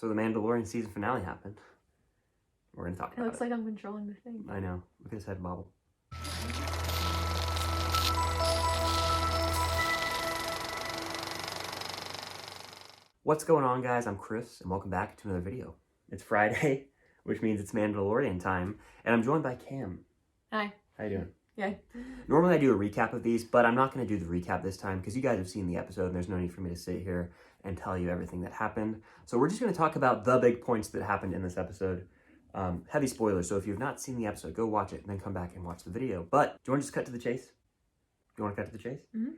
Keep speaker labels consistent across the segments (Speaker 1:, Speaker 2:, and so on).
Speaker 1: So the Mandalorian season finale happened. We're going to talk about it.
Speaker 2: It looks like I'm controlling the thing.
Speaker 1: I know. Look at his head bobble. What's going on, guys? I'm Chris, and welcome back to another video. It's Friday, which means it's Mandalorian time, and I'm joined by Cam.
Speaker 2: Hi.
Speaker 1: How you doing?
Speaker 2: Yeah.
Speaker 1: Normally I do a recap of these, but I'm not going to do the recap this time because you guys have seen the episode, and there's no need for me to sit here and tell you everything that happened. So we're just going to talk about the big points that happened in this episode. Heavy spoilers, so if you've not seen the episode, go watch it and then come back and watch the video. But do you want to just cut to the chase? Do you want to cut to the chase?
Speaker 2: Mm-hmm.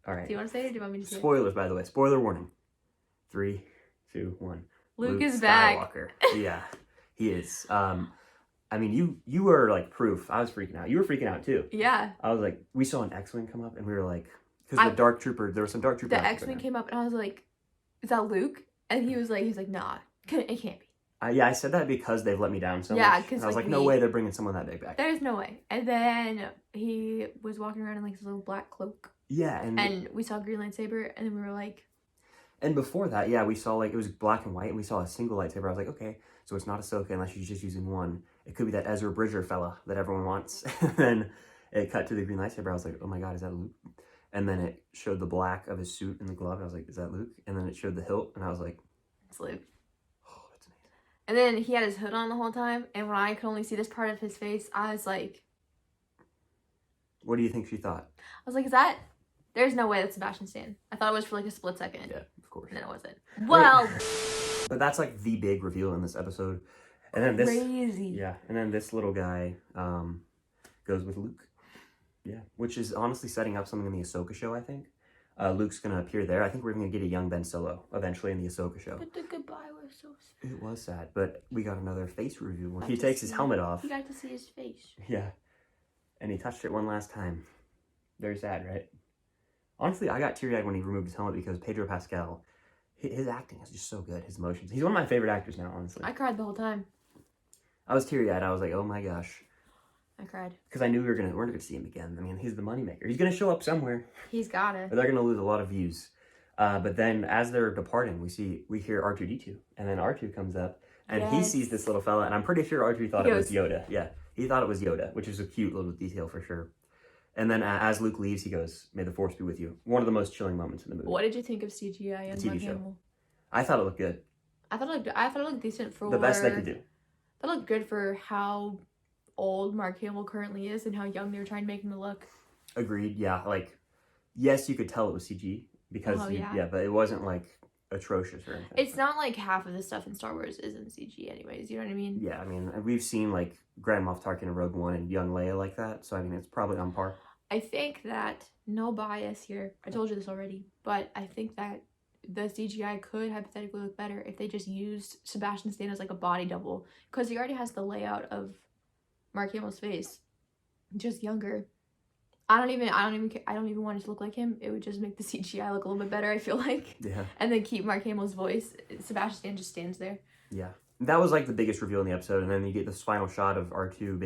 Speaker 1: All right.
Speaker 2: Do you want to say it or do you want me to say it?
Speaker 1: Spoilers, by the way. Spoiler warning. 3, 2, 1.
Speaker 2: Luke is back.
Speaker 1: Skywalker. Yeah, he is. I mean, you were like proof. I was freaking out. You were freaking out too.
Speaker 2: Yeah.
Speaker 1: I was like, we saw an X-Wing come up and we were like, because the Dark Trooper, there was some Dark Trooper.
Speaker 2: The X-Wing came up and I was like, is that Luke? And he was like, nah, it can't be.
Speaker 1: Yeah, I said that because they've let me down so much.
Speaker 2: Yeah, because
Speaker 1: I was like, no way they're bringing someone that big back.
Speaker 2: There's no way. And then he was walking around in like his little black cloak.
Speaker 1: Yeah,
Speaker 2: and we saw a green lightsaber, and then we were like.
Speaker 1: And before that, yeah, we saw like it was black and white, and we saw a single lightsaber. I was like, okay, so it's not Ahsoka unless she's just using one. It could be that Ezra Bridger fella that everyone wants. And then it cut to the green lightsaber. I was like, oh my god, is that Luke? And then it showed the black of his suit and the glove. And I was like, is that Luke? And then it showed the hilt, and I was like,
Speaker 2: it's Luke.
Speaker 1: Oh, that's amazing.
Speaker 2: And then he had his hood on the whole time, and when I could only see this part of his face, I was like,
Speaker 1: what do you think she thought?
Speaker 2: I was like, is that? There's no way that's Sebastian Stan. I thought it was for like a split second.
Speaker 1: Yeah, of course.
Speaker 2: And then it wasn't. Well.
Speaker 1: But that's like the big reveal in this episode. And then this.
Speaker 2: Crazy.
Speaker 1: Yeah. And then this little guy goes with Luke. Yeah. Which is honestly setting up something in the Ahsoka show, I think. Luke's going to appear there. I think we're going to get a young Ben Solo eventually in the Ahsoka show.
Speaker 2: But the goodbye was so sad.
Speaker 1: It was sad. But we got another face reveal where he takes his helmet off.
Speaker 2: You got to see his face.
Speaker 1: Yeah. And he touched it one last time. Very sad, right? Honestly, I got teary-eyed when he removed his helmet because Pedro Pascal, his acting is just so good. His emotions. He's one of my favorite actors now, honestly.
Speaker 2: I cried the whole time.
Speaker 1: I was teary-eyed. I was like, oh my gosh.
Speaker 2: I cried.
Speaker 1: Because I knew we're not gonna see him again. I mean, he's the moneymaker. He's gonna show up somewhere.
Speaker 2: He's gotta.
Speaker 1: But they're gonna lose a lot of views. But then as they're departing, we hear R2-D2. And then R2 comes up and he sees this little fella, and I'm pretty sure R2 thought it was Yoda. Yeah. He thought it was Yoda, which is a cute little detail for sure. And then as Luke leaves, he goes, "May the Force be with you." One of the most chilling moments in the movie.
Speaker 2: What did you think of CGI and Mark Hamill?
Speaker 1: I thought it looked good.
Speaker 2: I thought it looked decent for
Speaker 1: the best they could do.
Speaker 2: That looked good for how old Mark Hamill currently is and how young they were trying to make him look. Agreed.
Speaker 1: Yeah, like yes, you could tell it was CG because but it wasn't like atrocious or anything.
Speaker 2: It's not like half of the stuff in Star Wars isn't CG anyways, you know what I mean?
Speaker 1: Yeah, I mean, we've seen like Grand Moff Tarkin in Rogue One and young Leia like that, so I mean, it's probably on par.
Speaker 2: I think that, no bias here, I told you this already, but I think that the CGI could hypothetically look better if they just used Sebastian Stan as like a body double, because he already has the layout of Mark Hamill's face, just younger. I don't even want it to look like him. It would just make the CGI look a little bit better, I feel like.
Speaker 1: Yeah.
Speaker 2: And then keep Mark Hamill's voice. Sebastian Stan just stands there.
Speaker 1: Yeah. That was like the biggest reveal in the episode, and then you get this final shot of R2,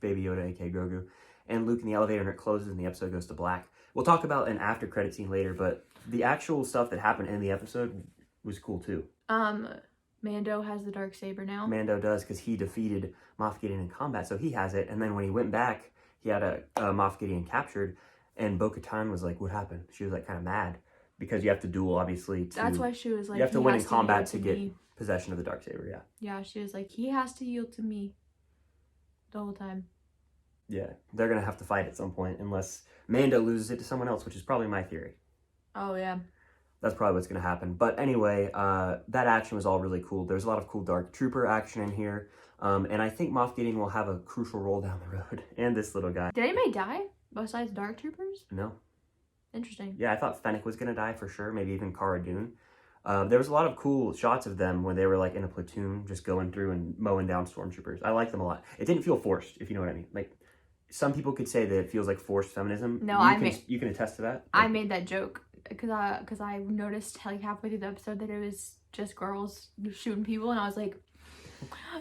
Speaker 1: Baby Yoda, aka Grogu, and Luke in the elevator, and it closes, and the episode goes to black. We'll talk about an after credit scene later, but the actual stuff that happened in the episode was cool too.
Speaker 2: Mando has the Darksaber now.
Speaker 1: Mando does, because he defeated Moff Gideon in combat, so he has it, and then when he went back, he had a Moff Gideon captured, and Bo-Katan was like, what happened? She was like kind of mad, because you have to duel, obviously.
Speaker 2: That's why she was like,
Speaker 1: you have to win in combat to get possession of the Darksaber, yeah.
Speaker 2: Yeah, she was like, he has to yield to me the whole time.
Speaker 1: Yeah, they're going to have to fight at some point, unless Mando loses it to someone else, which is probably my theory.
Speaker 2: Oh, yeah.
Speaker 1: That's probably what's going to happen. But anyway, that action was all really cool. There's a lot of cool Dark Trooper action in here. And I think Moff Gideon will have a crucial role down the road. And this little guy.
Speaker 2: Did anybody die besides Dark Troopers?
Speaker 1: No.
Speaker 2: Interesting.
Speaker 1: Yeah, I thought Fennec was going to die for sure. Maybe even Cara Dune. There was a lot of cool shots of them when they were like in a platoon, just going through and mowing down stormtroopers. I like them a lot. It didn't feel forced, if you know what I mean. Like, some people could say that it feels like forced feminism.
Speaker 2: No,
Speaker 1: you can attest to that. Like,
Speaker 2: I made that joke because I noticed like halfway through the episode that it was just girls shooting people, and I was like,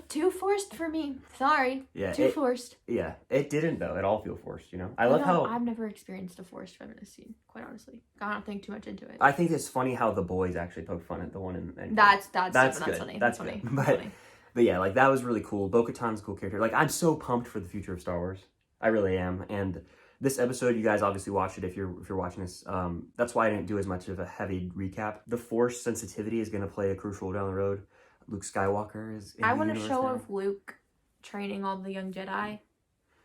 Speaker 2: Too forced for me. Sorry.
Speaker 1: Yeah,
Speaker 2: Too forced.
Speaker 1: Yeah, it didn't though. It all feel forced, you know. I
Speaker 2: You
Speaker 1: love
Speaker 2: know,
Speaker 1: how
Speaker 2: I've never experienced a forced feminist scene, quite honestly. I don't think too much into it.
Speaker 1: I think it's funny how the boys actually poke fun at the one in
Speaker 2: That's
Speaker 1: good.
Speaker 2: funny.
Speaker 1: That's
Speaker 2: funny.
Speaker 1: good.
Speaker 2: That's funny.
Speaker 1: But yeah, like that was really cool. Bo-Katan's a cool character. Like I'm so pumped for the future of Star Wars. I really am. And this episode, you guys obviously watched it if you're watching this. That's why I didn't do as much of a heavy recap. The Force sensitivity is going to play a crucial role down the road. Luke Skywalker is in
Speaker 2: I
Speaker 1: the
Speaker 2: want a
Speaker 1: universe
Speaker 2: show
Speaker 1: now.
Speaker 2: of Luke training all the young Jedi,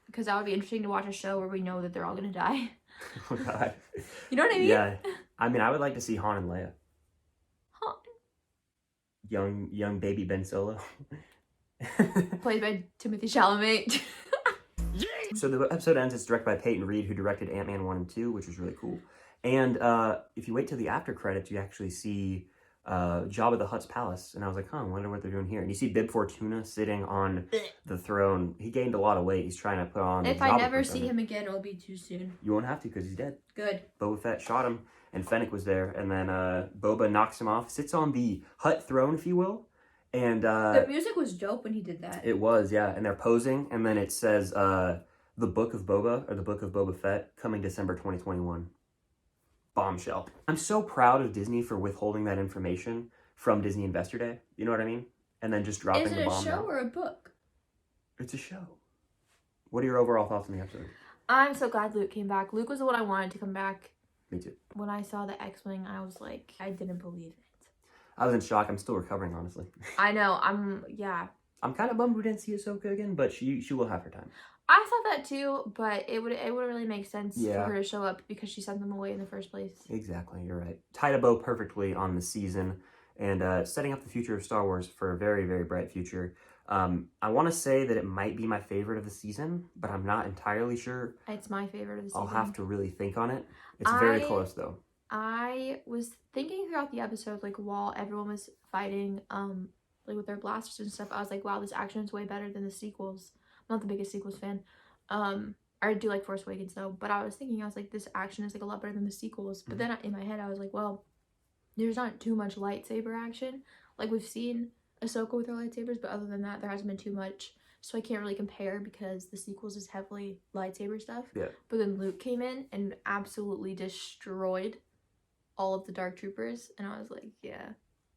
Speaker 2: because that would be interesting to watch a show where we know that they're all gonna die.
Speaker 1: Oh God.
Speaker 2: You know what I mean?
Speaker 1: Yeah. I mean, I would like to see Han and Leia.
Speaker 2: Han.
Speaker 1: Young baby Ben Solo.
Speaker 2: Played by Timothy Chalamet.
Speaker 1: So the episode ends. It's directed by Peyton Reed, who directed Ant-Man 1 and 2, which was really cool. And if you wait till the after credits, you actually see Jabba the Hutt's palace. And I was like, I wonder what they're doing here. And you see Bib Fortuna sitting on the throne. He gained a lot of weight. He's trying to put on
Speaker 2: If I never see him again, it'll be too soon.
Speaker 1: You won't have to because he's dead.
Speaker 2: Good.
Speaker 1: Boba Fett shot him, and Fennec was there. And then Boba knocks him off, sits on the Hutt throne, if you will. And
Speaker 2: the music was dope when he did that.
Speaker 1: It was, yeah. And they're posing. And then it says The Book of Boba, or The Book of Boba Fett, coming December 2021. Bombshell. I'm so proud of Disney for withholding that information from Disney Investor Day. You know what I mean? And then just dropping the bomb.
Speaker 2: Is it a show or a book?
Speaker 1: It's a show. What are your overall thoughts on the episode?
Speaker 2: I'm so glad Luke came back. Luke was the one I wanted to come back.
Speaker 1: Me too.
Speaker 2: When I saw the X-Wing, I was like, I didn't believe it.
Speaker 1: I was in shock. I'm still recovering, honestly.
Speaker 2: I know. I'm
Speaker 1: kind of bummed we didn't see Ahsoka again, but she will have her time.
Speaker 2: I thought that too, but it would really make sense
Speaker 1: Yeah.
Speaker 2: for her to show up because she sent them away in the first place.
Speaker 1: Exactly, you're right. Tied a bow perfectly on the season and setting up the future of Star Wars for a very, very bright future. I want to say that it might be my favorite of the season, but I'm not entirely sure.
Speaker 2: It's my favorite of the season.
Speaker 1: I'll have to really think on it. It's very close, though.
Speaker 2: I was thinking throughout the episode, like, while everyone was fighting, like, with their blasters and stuff, I was like, wow, this action is way better than the sequels. I'm not the biggest sequels fan. I do like Force Awakens, though, but I was thinking, I was like, this action is, like, a lot better than the sequels. But then in my head, I was like, well, there's not too much lightsaber action. Like, we've seen Ahsoka with her lightsabers, but other than that, there hasn't been too much. So I can't really compare because the sequels is heavily lightsaber stuff.
Speaker 1: Yeah. But
Speaker 2: then Luke came in and absolutely destroyed all of the Dark Troopers, and I was like,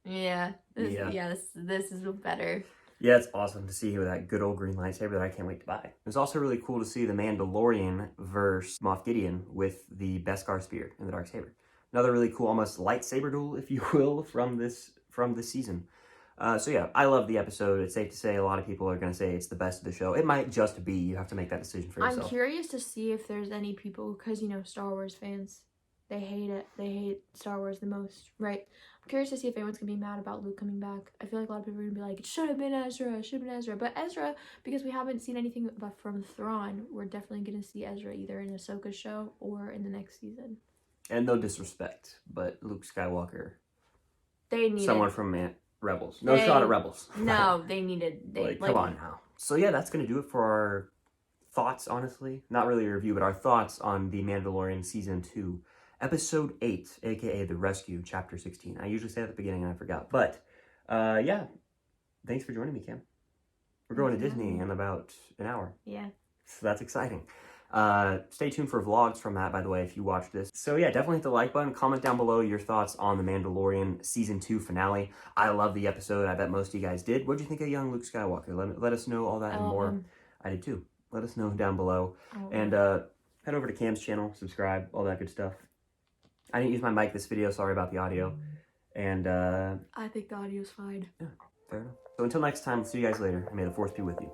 Speaker 2: this is better.
Speaker 1: Yeah, it's awesome to see with that good old green lightsaber that I can't wait to buy. It's also really cool to see the Mandalorian versus Moff Gideon with the Beskar spear and the dark saber. Another really cool, almost lightsaber duel, if you will, from this season. So yeah, I love the episode. It's safe to say a lot of people are going to say it's the best of the show. It might just be. You have to make that decision for yourself.
Speaker 2: I'm curious to see if there's any people, because, you know, Star Wars fans, they hate it. They hate Star Wars the most, right? I'm curious to see if anyone's going to be mad about Luke coming back. I feel like a lot of people are going to be like, it should have been Ezra, it should have been Ezra. But Ezra, because we haven't seen anything from Thrawn, we're definitely going to see Ezra either in Ahsoka's show or in the next season.
Speaker 1: And no disrespect, but Luke Skywalker.
Speaker 2: They needed
Speaker 1: someone from Rebels. No shot at Rebels.
Speaker 2: No, they needed.
Speaker 1: Come on now. So yeah, that's going to do it for our thoughts, honestly. Not really a review, but our thoughts on The Mandalorian Season 2. Episode 8, aka The Rescue, Chapter 16. I usually say at the beginning and I forgot. But, yeah. Thanks for joining me, Kim. We're going to Disney in about an hour.
Speaker 2: Yeah.
Speaker 1: So that's exciting. Stay tuned for vlogs from that, by the way, if you watch this. So yeah, definitely hit the like button. Comment down below your thoughts on The Mandalorian Season 2 finale. I love the episode. I bet most of you guys did. What did you think of young Luke Skywalker? Let us know all that and more. I did too. Let us know down below. And head over to Cam's channel, subscribe, all that good stuff. I didn't use my mic this video. Sorry about the audio. And
Speaker 2: I think the audio's fine.
Speaker 1: Yeah, fair enough. So until next time, see you guys later. And may the Force be with you.